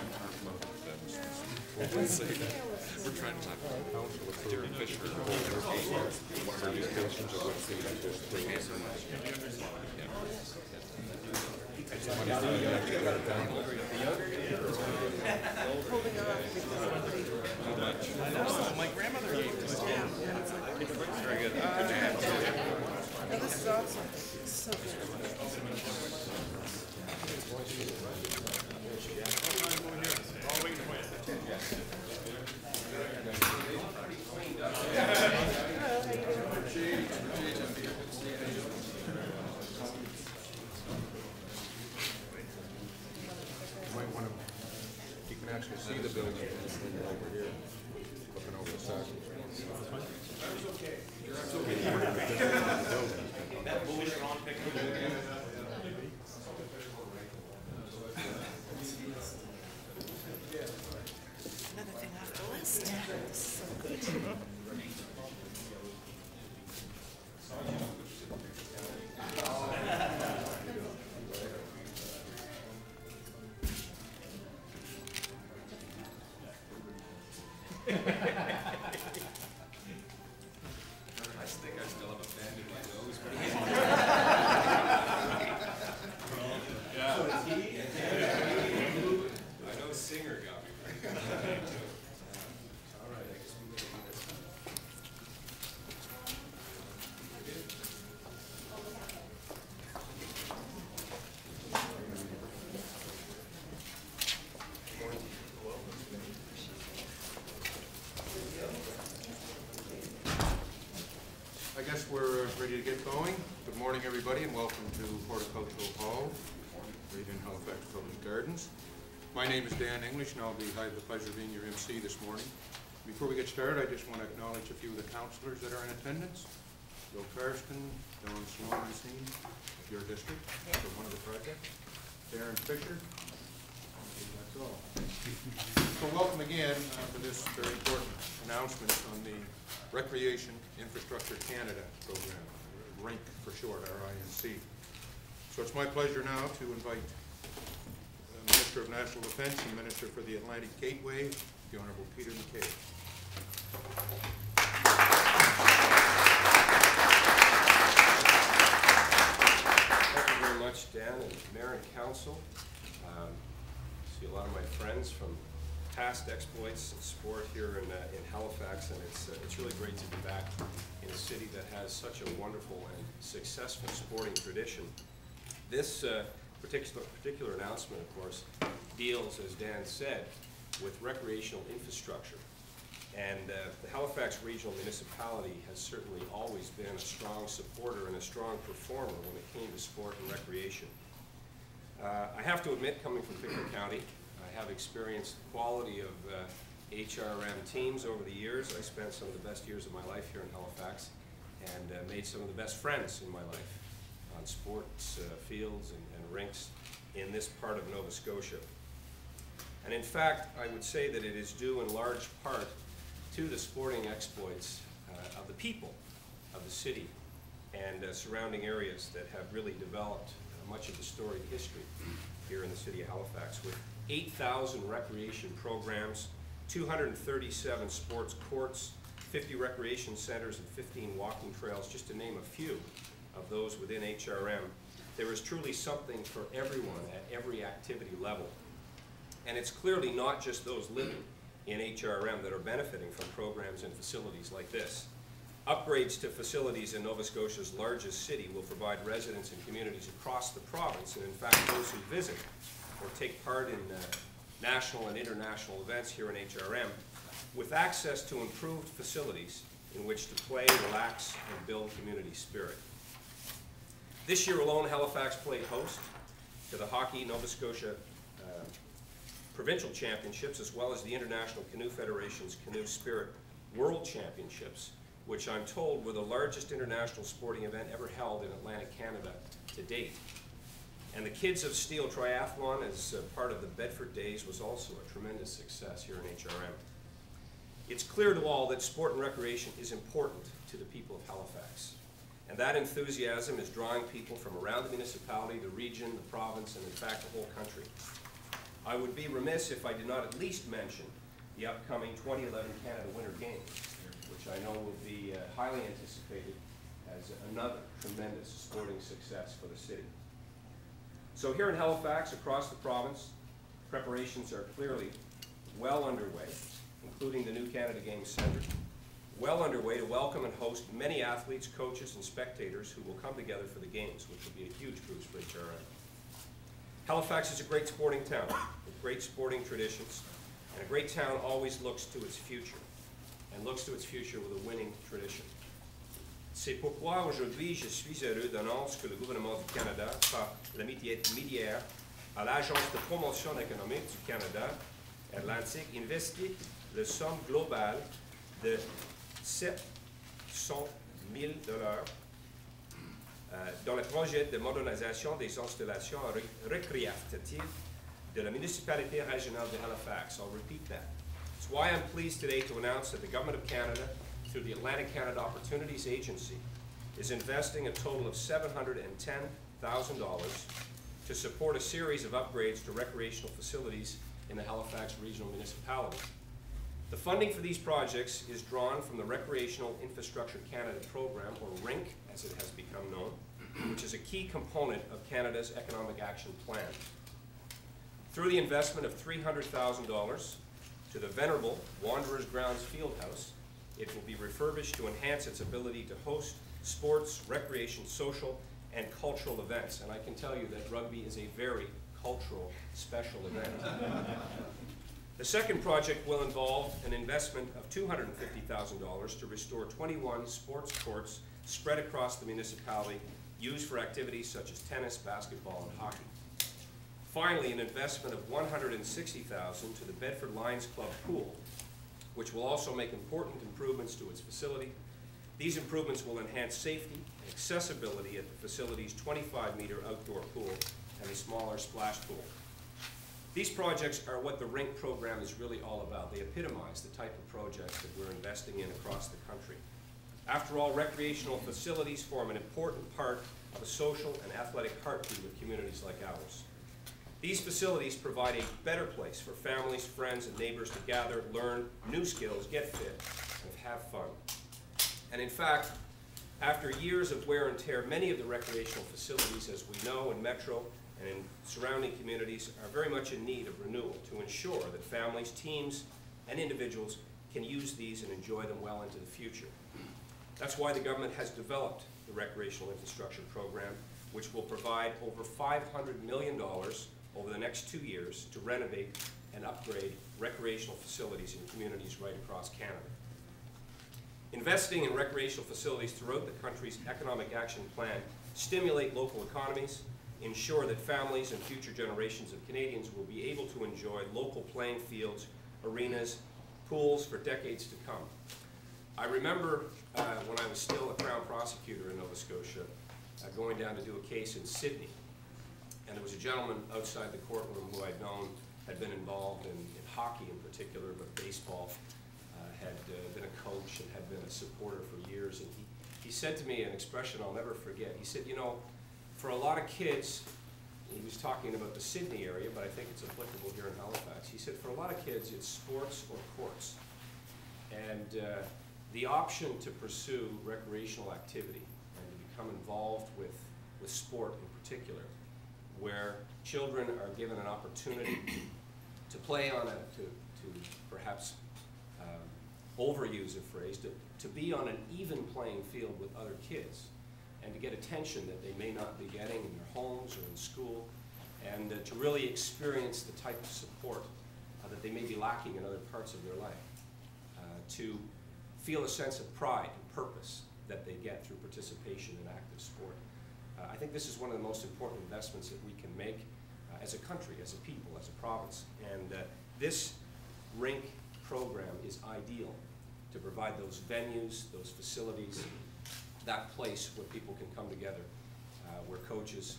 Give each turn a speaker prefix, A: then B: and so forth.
A: We're trying to talk about Derek Fisher. My grandmother gave this to me. Very good.
B: This is awesome. So good.
C: You can actually see the building over here, looking over the side.
B: Another thing off the list. So good.
A: I think I still have a band in my nose. I know Singer got me.
C: I guess we're ready to get going. Good morning, everybody, and welcome to Horticultural Hall, right in Halifax Public Gardens. My name is Dan English, and I have the pleasure of being your MC this morning. Before we get started, I just want to acknowledge a few of the councillors that are in attendance. Bill Karsten, Don Swan-Racine, your district, for one of the projects. Darren Fisher. That's all. So welcome again for this very important announcement on the Recreation Infrastructure Canada program, RINC for short, R-I-N-C. So it's my pleasure now to invite Minister of National Defence and Minister for the Atlantic Gateway, the Honourable Peter MacKay.
D: Thank you very much, Dan and Mayor and Council. See a lot of my friends from past exploits in sport here in Halifax, and it's really great to be back in a city that has such a wonderful and successful sporting tradition. This particular announcement, of course, deals, as Dan said, with recreational infrastructure. And the Halifax Regional Municipality has certainly always been a strong supporter and a strong performer when it came to sport and recreation. I have to admit, coming from Pickering County, I have experienced the quality of HRM teams over the years. I spent some of the best years of my life here in Halifax and made some of the best friends in my life on sports fields and rinks in this part of Nova Scotia. And in fact, I would say that it is due in large part to the sporting exploits of the people of the city and surrounding areas that have really developed much of the storied history here in the city of Halifax, with 8,000 recreation programs, 237 sports courts, 50 recreation centers, and 15 walking trails, just to name a few of those within HRM. There is truly something for everyone at every activity level. And it's clearly not just those living in HRM that are benefiting from programs and facilities like this. Upgrades to facilities in Nova Scotia's largest city will provide residents and communities across the province, and in fact those who visit or take part in national and international events here in HRM, with access to improved facilities in which to play, relax, and build community spirit. This year alone, Halifax played host to the Hockey Nova Scotia Provincial Championships, as well as the International Canoe Federation's Canoe Spirit World Championships, which I'm told were the largest international sporting event ever held in Atlantic Canada to date. And the Kids of Steel Triathlon, as part of the Bedford Days, was also a tremendous success here in HRM. It's clear to all that sport and recreation is important to the people of Halifax. And that enthusiasm is drawing people from around the municipality, the region, the province, and in fact the whole country. I would be remiss if I did not at least mention the upcoming 2011 Canada Winter Games, which I know will be highly anticipated as another tremendous sporting success for the city. So here in Halifax, across the province, preparations are clearly well underway, including the new Canada Games Centre, well underway to welcome and host many athletes, coaches, and spectators who will come together for the Games, which will be a huge boost for HRM. Halifax is a great sporting town with great sporting traditions, and a great town always looks to its future, and looks to its future with a winning tradition. C'est pourquoi aujourd'hui je suis heureux d'annoncer que le gouvernement du Canada, par l'intermédiaire à l'Agence de promotion économique du Canada Atlantique, investit la somme globale de 700 000 $ dans le projet de modernisation des installations récréatives de la municipalité régionale de Halifax. I'll repeat that. That's why I'm pleased today to announce that the Government of Canada, through the Atlantic Canada Opportunities Agency, is investing a total of $710,000 to support a series of upgrades to recreational facilities in the Halifax Regional Municipality. The funding for these projects is drawn from the Recreational Infrastructure Canada program, or RINC as it has become known, which is a key component of Canada's Economic Action Plan. Through the investment of $300,000 to the venerable Wanderers Grounds Fieldhouse, it will be refurbished to enhance its ability to host sports, recreation, social, and cultural events. And I can tell you that rugby is a very cultural, special event. The second project will involve an investment of $250,000 to restore 21 sports courts spread across the municipality, used for activities such as tennis, basketball, and hockey. Finally, an investment of $160,000 to the Bedford Lions Club pool, which will also make important improvements to its facility. These improvements will enhance safety and accessibility at the facility's 25-meter outdoor pool and a smaller splash pool. These projects are what the RINC program is really all about. They epitomize the type of projects that we're investing in across the country. After all, recreational facilities form an important part of a social and athletic heartbeat of communities like ours. These facilities provide a better place for families, friends, and neighbors to gather, learn new skills, get fit, and have fun. And in fact, after years of wear and tear, many of the recreational facilities, as we know, in Metro and in surrounding communities, are very much in need of renewal to ensure that families, teams, and individuals can use these and enjoy them well into the future. That's why the government has developed the Recreational Infrastructure Program, which will provide over $500 million over the next 2 years to renovate and upgrade recreational facilities in communities right across Canada. Investing in recreational facilities throughout the country's Economic Action Plan stimulate local economies, ensure that families and future generations of Canadians will be able to enjoy local playing fields, arenas, pools for decades to come. I remember when I was still a Crown prosecutor in Nova Scotia, going down to do a case in Sydney. And there was a gentleman outside the courtroom who I'd known had been involved in hockey in particular, but baseball, had been a coach and had been a supporter for years. And he said to me an expression I'll never forget. He said, you know, for a lot of kids, he was talking about the Sydney area, but I think it's applicable here in Halifax. He said, for a lot of kids, it's sports or courts. And the option to pursue recreational activity and to become involved with sport in particular, where children are given an opportunity to play on to perhaps overuse a phrase, to be on an even playing field with other kids and to get attention that they may not be getting in their homes or in school, and to really experience the type of support that they may be lacking in other parts of their life, to feel a sense of pride and purpose that they get through participation in active sport. I think this is one of the most important investments that we can make as a country, as a people, as a province. And this RINC program is ideal to provide those venues, those facilities, that place where people can come together, where coaches